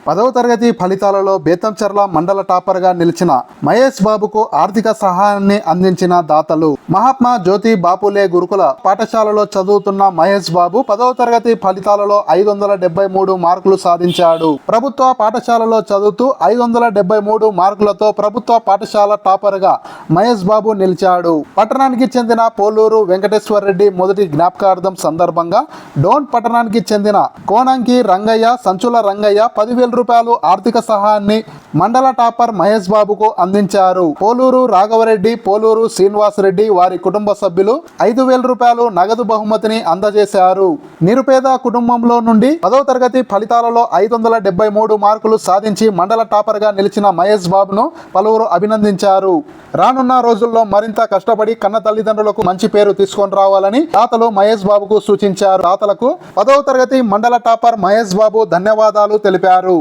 10వ తరగతి ఫలితాలలో బేతంచెర్ల మండల టాపర్గా నిలిచిన మహేష్ బాబుకు ఆర్థిక సహాయాన్ని అందించిన దాతలు. మహాత్మా జ్యోతి బాపులే గురుకుల పాఠశాలలో చదువుతున్న మహేష్ బాబు 10వ తరగతి ఫలితాలలో 573 మార్కులు సాధించాడు. ప్రభుత్వ పాఠశాలలో చదువుతూ 573 మార్కులతో ప్రభుత్వ పాఠశాల టాపర్గా మహేష్ బాబు నిలిచాడు. పట్టణానికి చెందిన పోలూరు వెంకటేశ్వర రెడ్డి మొదటి జ్ఞాపకార్థం సందర్భంగా డోన్ పట్టణానికి చెందిన కోనంకి రంగయ్య, సంచుల రంగయ్య 10,000 రూపాయలు ఆర్థిక సహాయాన్ని మండల టాపర్ మహేష్ బాబుకు అందించారు. పోలూరు రాఘవరెడ్డి, పోలూరు శ్రీనివాసరెడ్డి వారి కుటుంబ సభ్యులు 5,000 రూపాయలు నగదు బహుమతిని అందజేశారు. నిరుపేద కుటుంబంలో నుండి 10వ తరగతి ఫలితాలలో 573 మార్కులు సాధించి మండల టాపర్గా నిలిచిన మహేష్ బాబును పలువురు అభినందించారు. రానున్న రోజుల్లో మరింత కష్టపడి కన్న తల్లిదండ్రులకు మంచి పేరు తీసుకొని రావాలని తాతలు మహేష్ బాబుకు సూచించారు. తాతలకు 10వ తరగతి మండల టాపర్ మహేష్ బాబు ధన్యవాదాలు తెలిపారు.